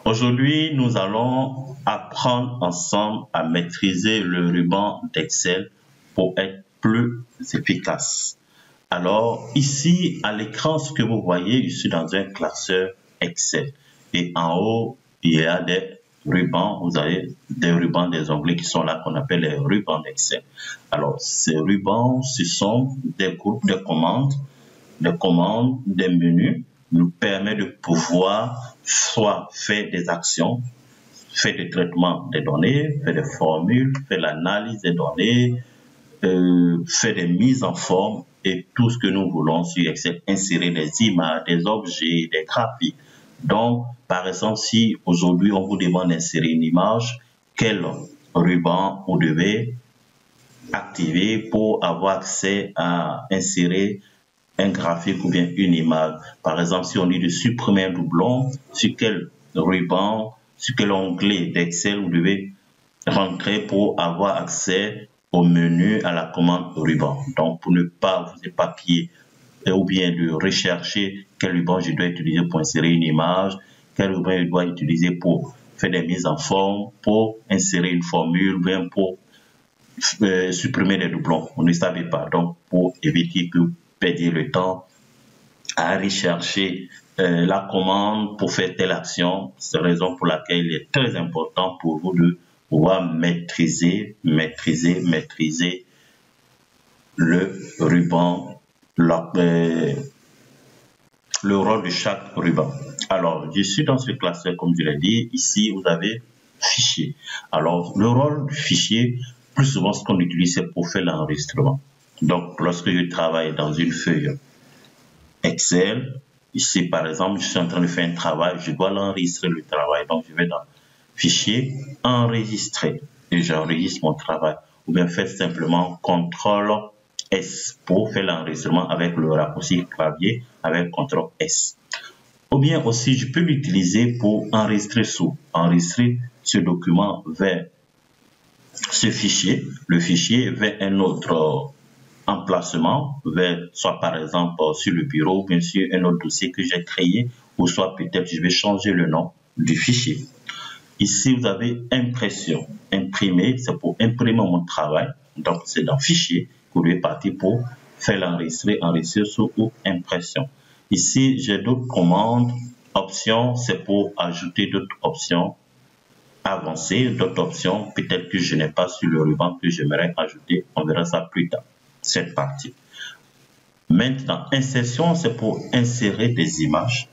Aujourd'hui, nous allons apprendre ensemble à maîtriser le ruban d'Excel pour être plus efficace. Alors, ici, à l'écran, ce que vous voyez, je suis dans un classeur Excel. Et en haut, il y a des rubans. Vous avez des rubans, des onglets qui sont là, qu'on appelle les rubans d'Excel. Alors, ces rubans, ce sont des groupes de commandes, des menus, nous permet de pouvoir soit faire des actions, faire des traitements des données, faire des formules, faire l'analyse des données, faire des mises en forme et tout ce que nous voulons sur Excel, insérer des images, des objets, des graphiques. Donc, par exemple, si aujourd'hui on vous demande d'insérer une image, quel ruban vous devez activer pour avoir accès à insérer un graphique ou bien une image. Par exemple, si on dit de supprimer un doublon, sur quel ruban, sur quel onglet d'Excel vous devez rentrer pour avoir accès au menu à la commande ruban. Donc, pour ne pas vous éparpiller ou bien de rechercher quel ruban je dois utiliser pour insérer une image, quel ruban je dois utiliser pour faire des mises en forme, pour insérer une formule, ou bien pour supprimer des doublons. Vous ne savez pas. Donc, pour éviter que vous perdiez le temps à rechercher la commande pour faire telle action, c'est la raison pour laquelle il est très important pour vous de pouvoir maîtriser le ruban, le rôle de chaque ruban. Alors, je suis dans ce classeur, comme je l'ai dit. Ici, vous avez fichier. Alors, le rôle du fichier, plus souvent, ce qu'on utilise, c'est pour faire l'enregistrement. Donc, lorsque je travaille dans une feuille Excel, ici, par exemple, je suis en train de faire un travail, je dois l'enregistrer, le travail. Donc, je vais dans Fichier, enregistrer, et j'enregistre mon travail. Ou bien faites simplement CTRL S pour faire l'enregistrement avec le raccourci clavier, avec CTRL S. Ou bien aussi, je peux l'utiliser pour enregistrer ce document vers ce fichier, le fichier vers un autre emplacement, vers soit par exemple sur le bureau, bien sûr un autre dossier que j'ai créé, ou soit peut-être je vais changer le nom du fichier. Ici, vous avez impression. Imprimer, c'est pour imprimer mon travail. Donc, c'est dans fichier que vous devez partir pour faire l'enregistrer, enregistrer sous ou impression. Ici, j'ai d'autres commandes. Options, c'est pour ajouter d'autres options avancées, d'autres options, peut-être que je n'ai pas sur le ruban que j'aimerais ajouter. On verra ça plus tard, cette partie. Maintenant, insertion, c'est pour insérer des images.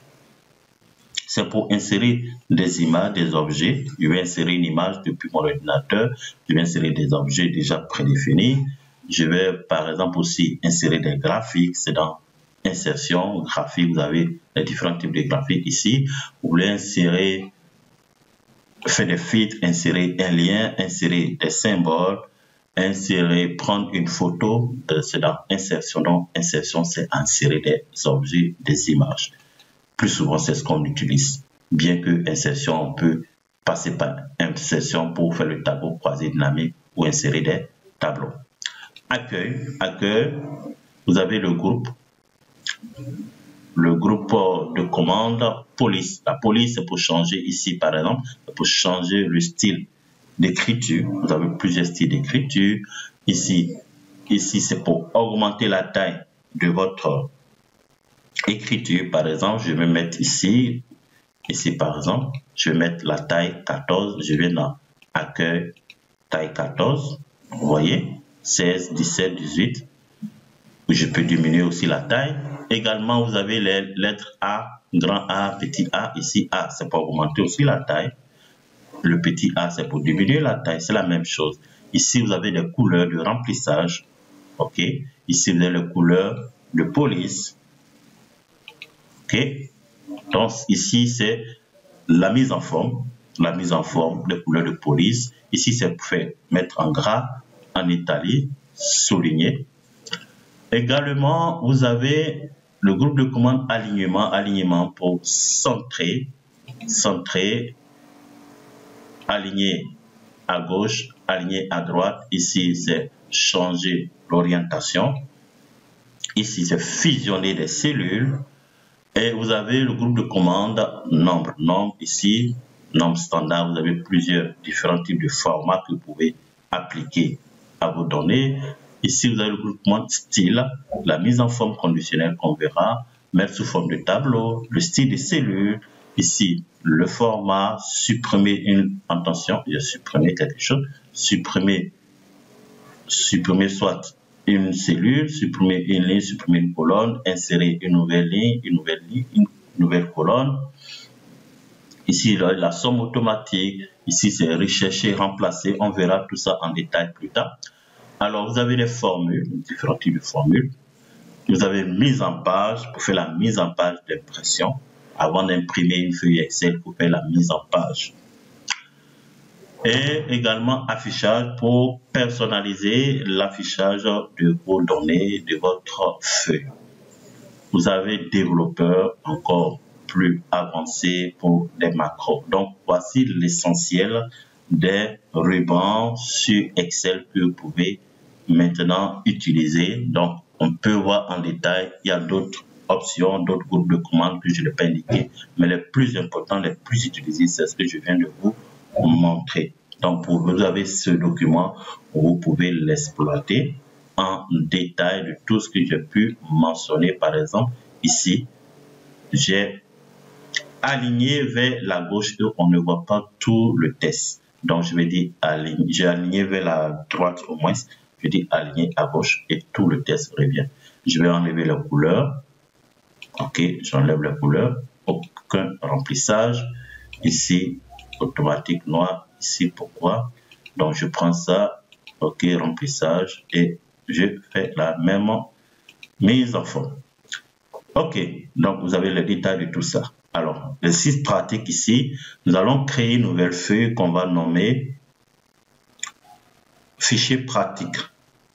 C'est pour insérer des images, des objets. Je vais insérer une image depuis mon ordinateur. Je vais insérer des objets déjà prédéfinis. Je vais, par exemple, aussi insérer des graphiques. C'est dans insertion, graphique. Vous avez les différents types de graphiques ici. Vous voulez insérer, faire des filtres, insérer un lien, insérer des symboles, insérer, prendre une photo. C'est dans insertion. Donc, insertion, c'est insérer des objets, des images. Plus souvent, c'est ce qu'on utilise. Bien que insertion, on peut passer par insertion pour faire le tableau croisé dynamique ou insérer des tableaux. Accueil, vous avez le groupe de commande police. La police, c'est pour changer ici, par exemple, pour changer le style d'écriture. Vous avez plusieurs styles d'écriture. Ici, c'est pour augmenter la taille de votre écriture. Par exemple, je vais mettre ici par exemple, je vais mettre la taille 14, je vais dans accueil, taille 14, vous voyez, 16, 17, 18, je peux diminuer aussi la taille. Également, vous avez les lettres A, grand A, petit a, ici A, c'est pour augmenter aussi la taille, le petit a, c'est pour diminuer la taille, c'est la même chose. Ici, vous avez des couleurs de remplissage, ok, ici, vous avez les couleurs de police. Ok, donc ici c'est la mise en forme des couleurs de police. Ici c'est pour faire mettre en gras, en italie, souligner. Également vous avez le groupe de commande alignement pour centrer, aligner à gauche, aligner à droite. Ici c'est changer l'orientation. Ici c'est fusionner des cellules. Et vous avez le groupe de commande nombre ici, normes standards, vous avez plusieurs différents types de formats que vous pouvez appliquer à vos données. Ici, vous avez le groupement de style, la mise en forme conditionnelle qu'on verra, mettre sous forme de tableau, le style des cellules. Ici, le format, supprimer une, attention, il y a supprimer quelque chose, supprimer soit une cellule, supprimer une ligne, supprimer une colonne, insérer une nouvelle ligne, une nouvelle colonne. Ici, la somme automatique. Ici, c'est rechercher, remplacer. On verra tout ça en détail plus tard. Alors, vous avez les formules, différents types de formules. Vous avez mise en page pour faire la mise en page d'impression. Avant d'imprimer une feuille Excel, pour faire la mise en page. Et également affichage pour personnaliser l'affichage de vos données, de votre feuille. Vous avez développeur encore plus avancé pour les macros. Donc, voici l'essentiel des rubans sur Excel que vous pouvez maintenant utiliser. Donc, on peut voir en détail, il y a d'autres options, d'autres groupes de commandes que je n'ai pas indiqué, mais les plus importants, les plus utilisés, c'est ce que je viens de vous montrer. Donc, vous avez ce document où vous pouvez l'exploiter en détail de tout ce que j'ai pu mentionner. Par exemple, ici, j'ai aligné vers la gauche et on ne voit pas tout le test. Donc, je vais dire j'ai aligné vers la droite au moins. Je dis aligner à gauche et tout le test revient. Je vais enlever la couleur. Ok, j'enlève la couleur. Aucun remplissage. Ici, automatique noir. Ici, pourquoi? Donc, je prends ça. Ok, remplissage. Et je fais la même mise en forme. Ok, donc vous avez le détail de tout ça. Alors, le site pratique ici, nous allons créer une nouvelle feuille qu'on va nommer fichier pratique.